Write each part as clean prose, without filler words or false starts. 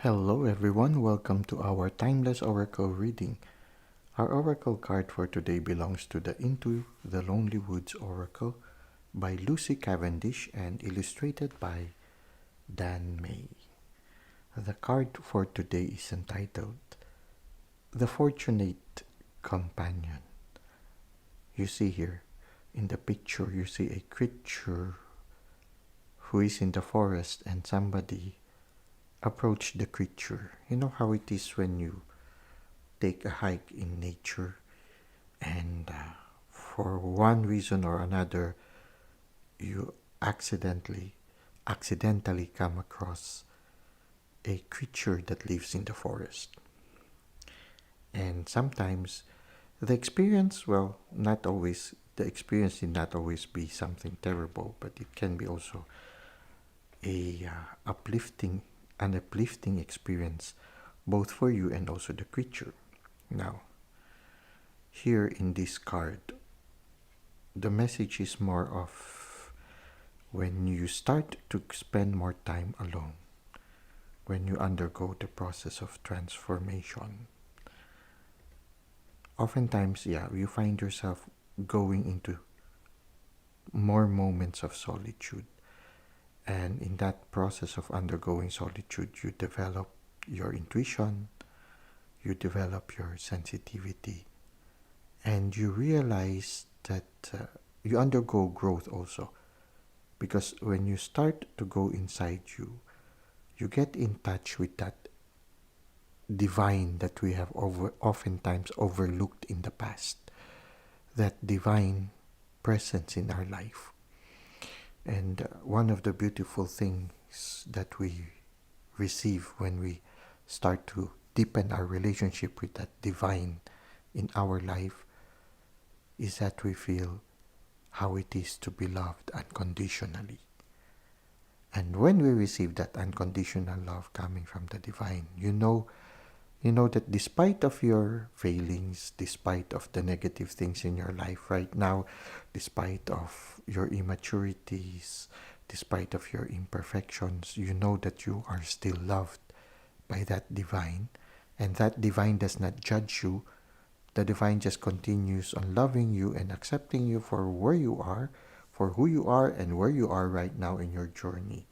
Hello everyone, welcome to our Timeless Oracle reading. Our oracle card for today belongs to the Into the Lonely Woods Oracle by Lucy Cavendish and illustrated by Dan May. The card for today is entitled The Fortunate Companion. You see here in the picture, you see a creature who is in the forest and somebody approach the creature. You know how it is when you take a hike in nature and for one reason or another you accidentally come across a creature that lives in the forest. And sometimes the experience, the experience did not always be something terrible, but it can be also a an uplifting experience both for you and also the creature. Now, here in this card, the message is more of when you start to spend more time alone, when you undergo the process of transformation. Oftentimes, you find yourself going into more moments of solitude. And in that process of undergoing solitude, you develop your intuition, you develop your sensitivity, and you realize that you undergo growth also. Because when you start to go inside you, you get in touch with that divine that we have oftentimes overlooked in the past, that divine presence in our life. And one of the beautiful things that we receive when we start to deepen our relationship with that divine in our life is that we feel how it is to be loved unconditionally. And when we receive that unconditional love coming from the divine, you know that despite of your failings, despite of the negative things in your life right now, despite of your immaturities, despite of your imperfections, you know that you are still loved by that divine, and that divine does not judge you. The divine just continues on loving you and accepting you for where you are, for who you are, and where you are right now in your journey.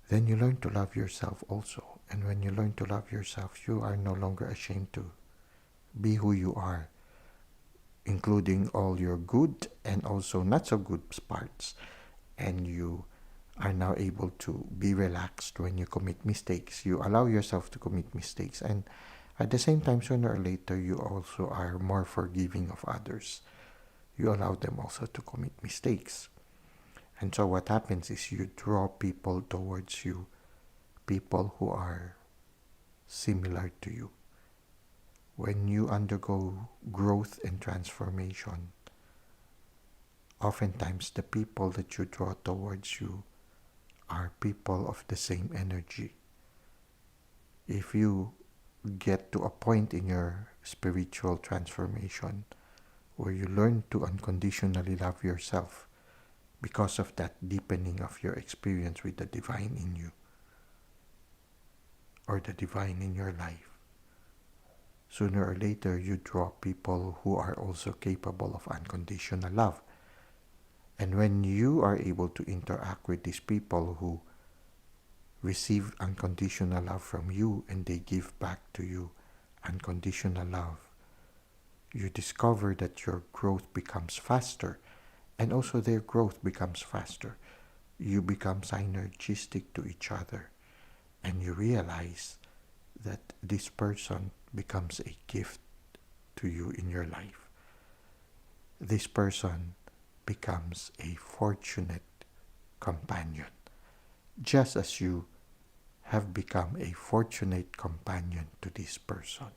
Then you learn to love yourself also. And when you learn to love yourself, you are no longer ashamed to be who you are, including all your good and also not so good parts. And you are now able to be relaxed when you commit mistakes. You allow yourself to commit mistakes. And at the same time, sooner or later, you also are more forgiving of others. You allow them also to commit mistakes. And so what happens is you draw people towards you, people who are similar to you. When you undergo growth and transformation, oftentimes the people that you draw towards you are people of the same energy. If you get to a point in your spiritual transformation where you learn to unconditionally love yourself, because of that deepening of your experience with the divine in you or the divine in your life, sooner or later you draw people who are also capable of unconditional love. And when you are able to interact with these people who receive unconditional love from you and they give back to you unconditional love, you discover that your growth becomes faster. And also their growth becomes faster. You become synergistic to each other. And you realize that this person becomes a gift to you in your life. This person becomes a fortunate companion. Just as you have become a fortunate companion to this person.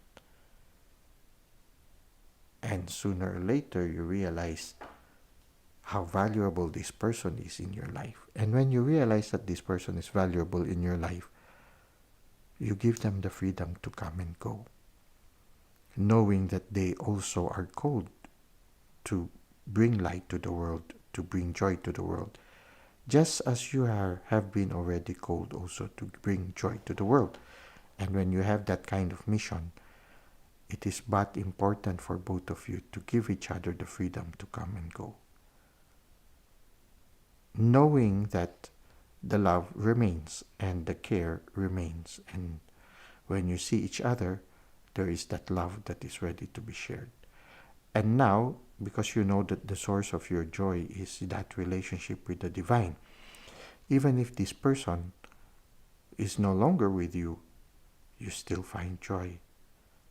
And sooner or later you realize how valuable this person is in your life. And when you realize that this person is valuable in your life, you give them the freedom to come and go, knowing that they also are called to bring light to the world, to bring joy to the world. just as you have been already called also to bring joy to the world. And when you have that kind of mission, it is but important for both of you to give each other the freedom to come and go, knowing that the love remains and the care remains. And when you see each other, there is that love that is ready to be shared. And now, because you know that the source of your joy is that relationship with the divine, even if this person is no longer with you, you still find joy.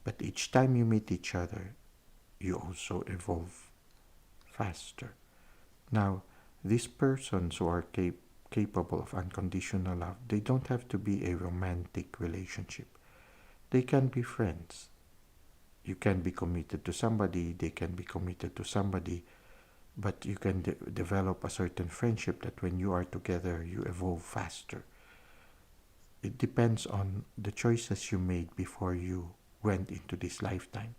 But each time you meet each other, you also evolve faster. Now, these persons who are capable of unconditional love, they don't have to be a romantic relationship. They can be friends. You can be committed to somebody, they can be committed to somebody, but you can develop a certain friendship that when you are together, you evolve faster. It depends on the choices you made before you went into this lifetime.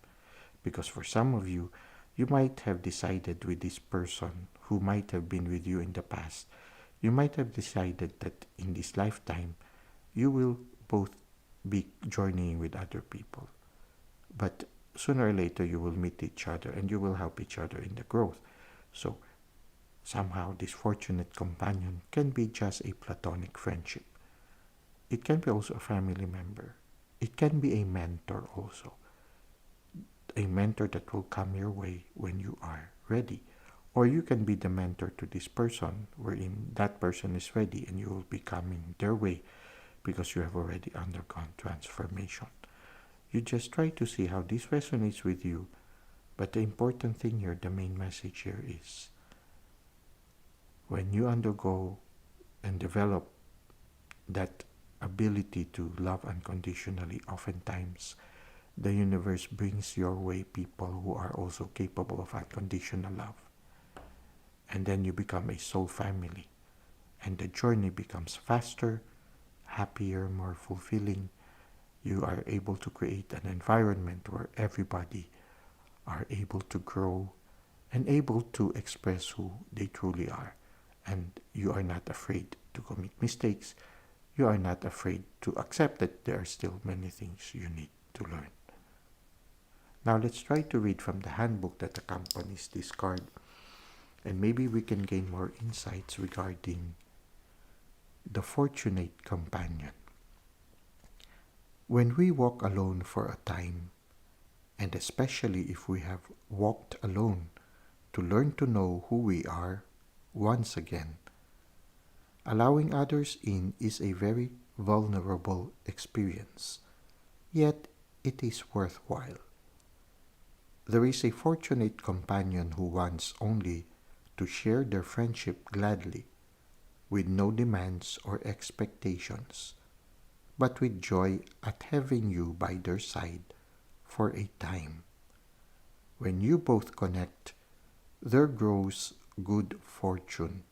Because for some of you, you might have decided with this person who might have been with you in the past, you might have decided that in this lifetime, you will both be journeying with other people. But sooner or later, you will meet each other and you will help each other in the growth. So somehow this fortunate companion can be just a platonic friendship. It can be also a family member. It can be a mentor also. A mentor that will come your way when you are ready. Or you can be the mentor to this person wherein that person is ready and you will be coming their way because you have already undergone transformation. You just try to see how this resonates with you. But the important thing here, the main message here is when you undergo and develop that ability to love unconditionally, oftentimes the universe brings your way people who are also capable of unconditional love. And then you become a soul family. And the journey becomes faster, happier, more fulfilling. You are able to create an environment where everybody are able to grow and able to express who they truly are. And you are not afraid to commit mistakes. You are not afraid to accept that there are still many things you need to learn. Now let's try to read from the handbook that accompanies this card, and maybe we can gain more insights regarding the fortunate companion. When we walk alone for a time, and especially if we have walked alone to learn to know who we are once again, allowing others in is a very vulnerable experience, yet it is worthwhile. There is a fortunate companion who wants only to share their friendship gladly, with no demands or expectations, but with joy at having you by their side for a time. When you both connect, there grows good fortune,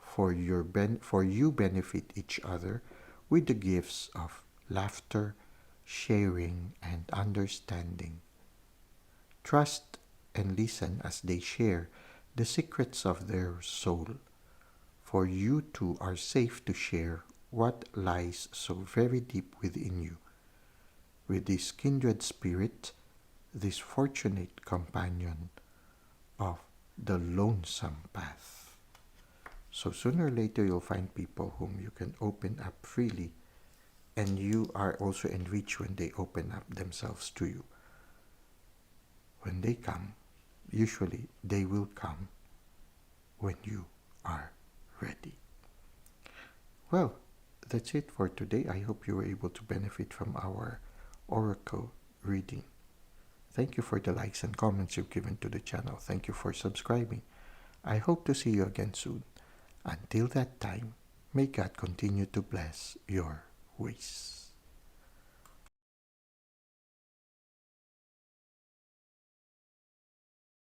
for you benefit each other with the gifts of laughter, sharing, and understanding. Trust and listen as they share the secrets of their soul, for you two are safe to share what lies so very deep within you. With this kindred spirit, this fortunate companion of the lonesome path. So sooner or later you'll find people whom you can open up freely, and you are also enriched when they open up themselves to you. When they come, usually they will come when you are ready. Well, that's it for today. I hope you were able to benefit from our oracle reading. Thank you for the likes and comments you've given to the channel. Thank you for subscribing. I hope to see you again soon. Until that time, may God continue to bless your ways.